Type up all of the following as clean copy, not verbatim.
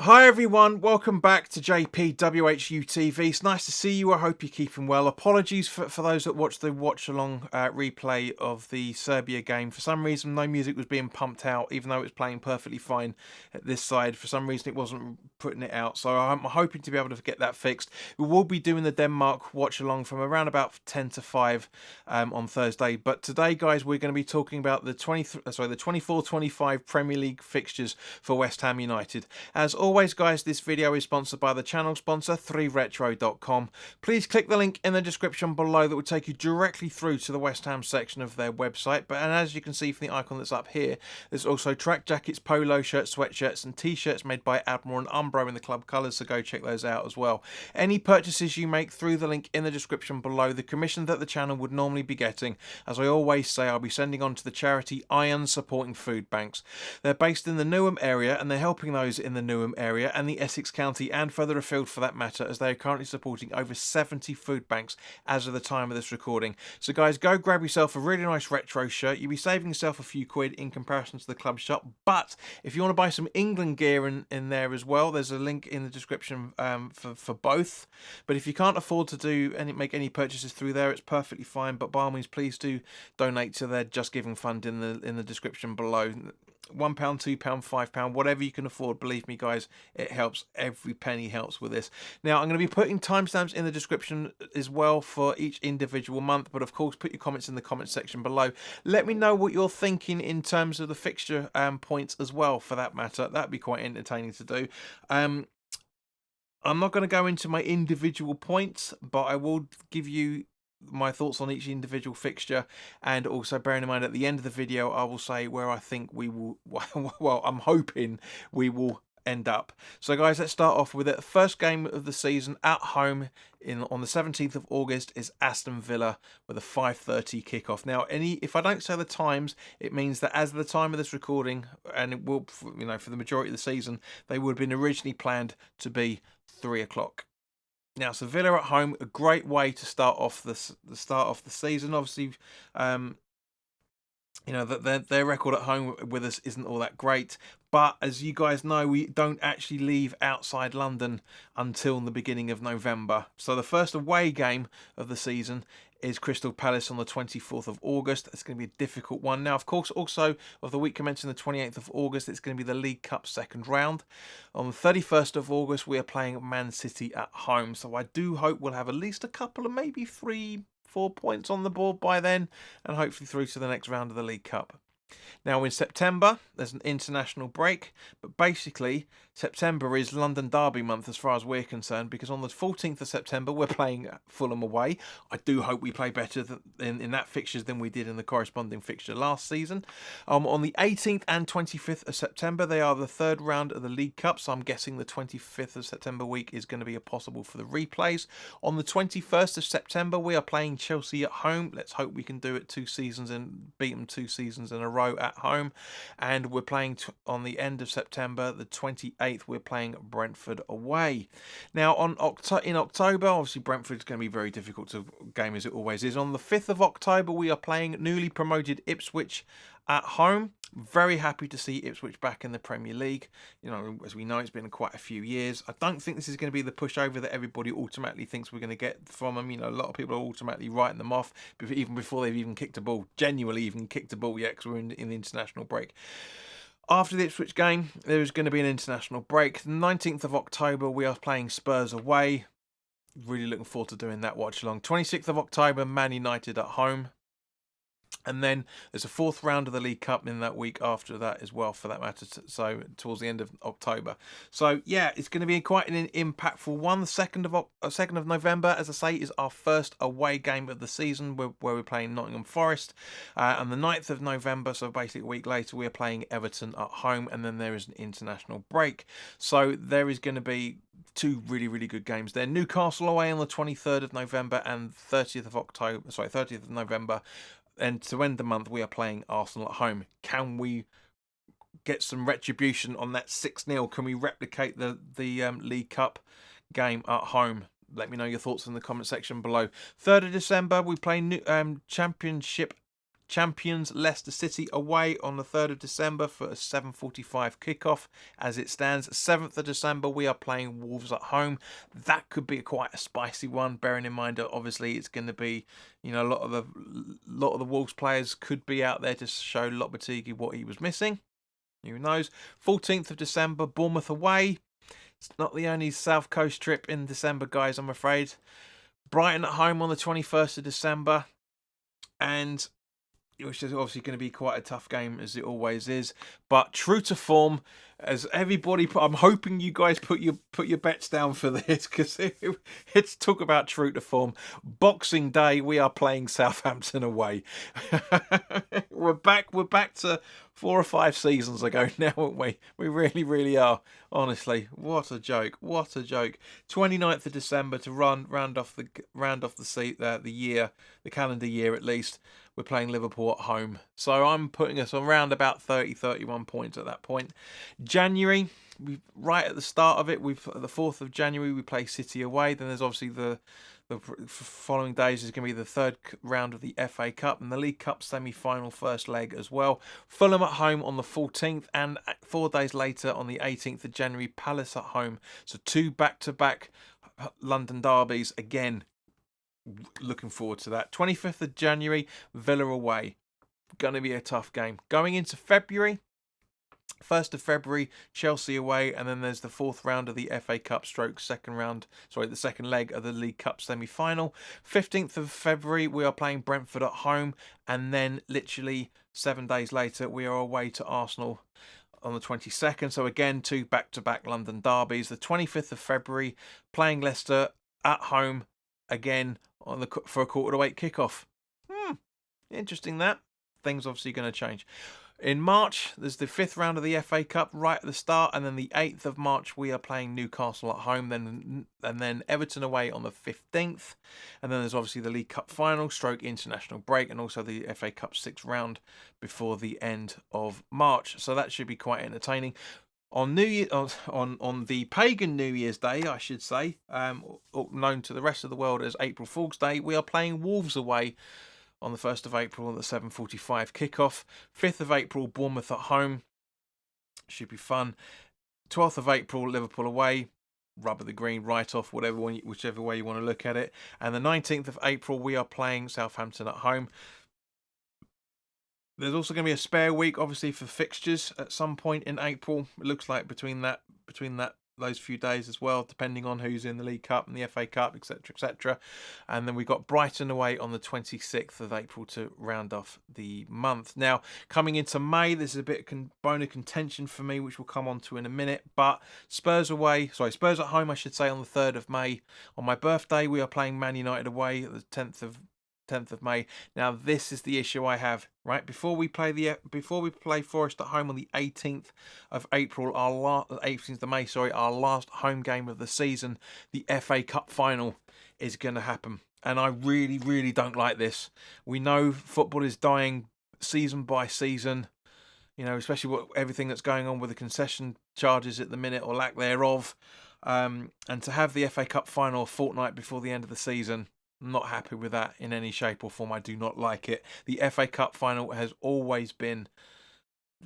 Hi everyone, welcome back to JP WHU TV. It's nice to see you. I hope you're keeping well. Apologies for those that watched the watch-along replay of the Serbia game. For some reason, no music was being pumped out, even though it was playing perfectly fine at this side. For some reason, it wasn't putting it out, so I'm hoping to be able to get that fixed. We will be doing the Denmark watch-along from around about 10 to 5 on Thursday. But today, guys, we're going to be talking about the 24-25 Premier League fixtures for West Ham United. As always, guys, this video is sponsored by the channel sponsor 3retro.com. Please click the link in the description below that will take you directly through to the West Ham section of their website. And as you can see from the icon that's up here, there's also track jackets, polo shirts, sweatshirts and t-shirts made by Admiral and Umbro in the club colours, so go check those out as well. Any purchases you make through the link in the description below, the commission that the channel would normally be getting, as I always say, I'll be sending on to the charity Iron Supporting Food Banks. They're based in the Newham area and they're helping those in the Newham area and the Essex County and further afield for that matter, as they are currently supporting over 70 food banks as of the time of this recording. So guys, go grab yourself a really nice retro shirt. You'll be saving yourself a few quid in comparison to the club shop, but if you want to buy some England gear in there as well, there's a link in the description for both. But if you can't afford to make any purchases through there, it's perfectly fine, but by all means please do donate to their Just Giving fund in the description below. £1, £2, £5, whatever you can afford. Believe me, guys, it helps. Every penny helps with this. Now, I'm going to be putting timestamps in the description as well for each individual month, but of course, put your comments in the comment section below. Let me know what you're thinking in terms of the fixture points as well, for that matter. That'd be quite entertaining to do. I'm not going to go into my individual points, but I will give you my thoughts on each individual fixture, and also bearing in mind at the end of the video I will say where I think we will well, I'm hoping we will end up. So guys, let's start off with it. The first game of the season at home on the 17th of August is Aston Villa with a 5:30 kickoff. Now, if I don't say the times, it means that as of the time of this recording, and it will, for the majority of the season, they would have been originally planned to be 3 o'clock. Now, so Villa at home, a great way to start off the season. Obviously, that their record at home with us isn't all that great. But as you guys know, we don't actually leave outside London until the beginning of November. So the first away game of the season is Crystal Palace on the 24th of August. It's going to be a difficult one. Now, of course, also of the week commencing the 28th of August, it's going to be the League Cup second round. On the 31st of August, we are playing Man City at home. So I do hope we'll have at least a couple of maybe 3-4 points on the board by then, and hopefully through to the next round of the League Cup. Now, in September, there's an international break, but basically, September is London Derby month as far as we're concerned, because on the 14th of September, we're playing Fulham away. I do hope we play better in that fixtures than we did in the corresponding fixture last season. On the 18th and 25th of September, they are the third round of the League Cup, so I'm guessing the 25th of September week is going to be possible for the replays. On the 21st of September, we are playing Chelsea at home. Let's hope we can do it 2 seasons and beat them 2 seasons in a row at home. And we're playing on the end of September, the 28th, we're playing Brentford away. Now, in October, obviously Brentford's going to be very difficult to game, as it always is. On the 5th of October, we are playing newly promoted Ipswich at home. Very happy to see Ipswich back in the Premier League. As we know, it's been quite a few years. I don't think this is going to be the pushover that everybody automatically thinks we're going to get from them. A lot of people are automatically writing them off, even before they've even kicked a ball. Genuinely even kicked a ball yet, because we're in the international break. After the Ipswich game, there is going to be an international break. The 19th of October, we are playing Spurs away. Really looking forward to doing that watch along. 26th of October, Man United at home. And then there's a 4th round of the League Cup in that week after that as well, for that matter. So towards the end of October. So yeah, it's going to be quite an impactful one. The 2nd of November, as I say, is our first away game of the season, where we're playing Nottingham Forest. And the 9th of November, so basically a week later, we're playing Everton at home. And then there is an international break. So there is going to be 2 really, really good games there. Newcastle away on the 23rd of November and 30th of November. And to end the month, we are playing Arsenal at home. Can we get some retribution on that 6-0? Can we replicate the League Cup game at home? Let me know your thoughts in the comment section below. 3rd of December, we play Championship champions Leicester City away on the 3rd of December for a 7:45 kickoff. As it stands, 7th of December, we are playing Wolves at home. That could be quite a spicy one, bearing in mind that obviously it's going to be, a lot of the Wolves players could be out there to show Lopetegui what he was missing. Who knows? 14th of December, Bournemouth away. It's not the only South Coast trip in December, guys, I'm afraid. Brighton at home on the 21st of December. And which is obviously going to be quite a tough game, as it always is. But true to form, as everybody, I'm hoping you guys put your bets down for this, because it's talk about true to form. Boxing Day, we are playing Southampton away. We're back to 4 or 5 seasons ago now, aren't we? We really, really are. Honestly, what a joke! What a joke! 29th of December to round off the year, the calendar year at least. We're playing Liverpool at home. So I'm putting us around about 30-31 points at that point. January, right at the start of it, the 4th of January, we play City away. Then there's obviously the following days is going to be the 3rd round of the FA Cup and the League Cup semi-final first leg as well. Fulham at home on the 14th, and 4 days later on the 18th of January, Palace at home. So 2 back-to-back London derbies again. Looking forward to that. 25th of January, Villa away. Going to be a tough game. Going into February, 1st of February, Chelsea away, and then there's the 4th round of the FA Cup the second leg of the League Cup semi-final. 15th of February, we are playing Brentford at home, and then literally 7 days later, we are away to Arsenal on the 22nd. So again, 2 back-to-back London derbies. The 25th of February, playing Leicester at home, again for a 7:45 kickoff. Interesting that. Things obviously going to change. In March, there's the 5th round of the FA Cup right at the start, and then the 8th of March we are playing Newcastle at home, and then Everton away on the 15th, and then there's obviously the League Cup final, international break, and also the FA Cup 6th round before the end of March. So that should be quite entertaining. On the pagan New Year's Day, I should say, known to the rest of the world as April Fool's Day, we are playing Wolves away on the 1st of April on the 7:45 kickoff. 5th of April, Bournemouth at home. Should be fun. 12th of April, Liverpool away. Rubber the green, write-off, whichever way you want to look at it. And the 19th of April, we are playing Southampton at home. There's also going to be a spare week, obviously, for fixtures at some point in April. It looks like between those few days as well, depending on who's in the League Cup and the FA Cup, etc., etc. And then we've got Brighton away on the 26th of April to round off the month. Now, coming into May, this is a bit of bone of contention for me, which we'll come on to in a minute. But Spurs at home, I should say, on the 3rd of May. On my birthday, we are playing Man United away at the 10th of May. Now, this is the issue I have. Right before we play Forest at home on the 18th of April, 18th of May, our last home game of the season, the FA Cup final is going to happen, and I really, really don't like this. We know football is dying season by season. Especially everything that's going on with the concession charges at the minute or lack thereof, and to have the FA Cup final a fortnight before the end of the season. I'm not happy with that in any shape or form. I do not like it. The FA Cup final has always been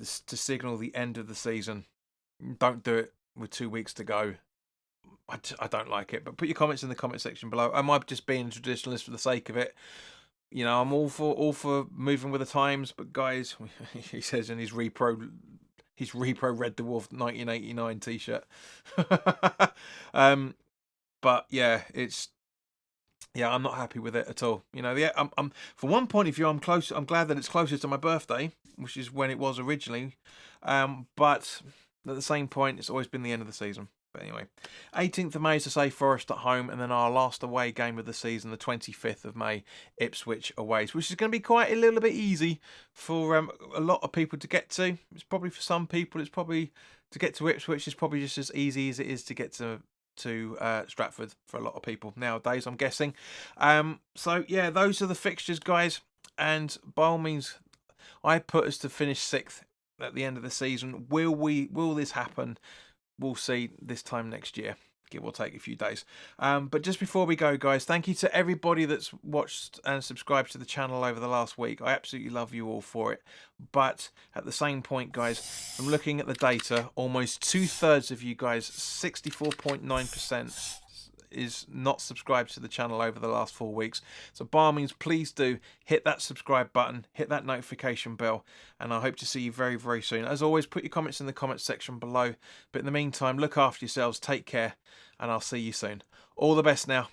to signal the end of the season. Don't do it with 2 weeks to go. I don't like it. But put your comments in the comment section below. Am I just being a traditionalist for the sake of it? I'm all for moving with the times. But guys, he says in his repro Red the Wolf 1989 t-shirt. But yeah, I'm not happy with it at all. I'm from one point of view, I'm close. I'm glad that it's closer to my birthday, which is when it was originally. But at the same point, it's always been the end of the season. But anyway, 18th of May is to say Forest at home, and then our last away game of the season, the 25th of May, Ipswich away, which is going to be quite a little bit easy for a lot of people to get to. It's probably for some people, it's probably to get to Ipswich is probably just as easy as it is to get to Stratford for a lot of people nowadays, I'm guessing. So yeah, those are the fixtures, guys, and by all means, I put us to finish 6th at the end of the season. Will this happen? We'll see this time next year. give or take a few days. But just before we go, guys, thank you to everybody that's watched and subscribed to the channel over the last week. I absolutely love you all for it. But at the same point, guys, from looking at the data, almost 2/3 of you guys, 64.9%, is not subscribed to the channel over the last 4 weeks. So by all means, please do hit that subscribe button, hit that notification bell, and I hope to see you very, very soon. As always, put your comments in the comments section below. But in the meantime, look after yourselves, take care, and I'll see you soon. All the best now.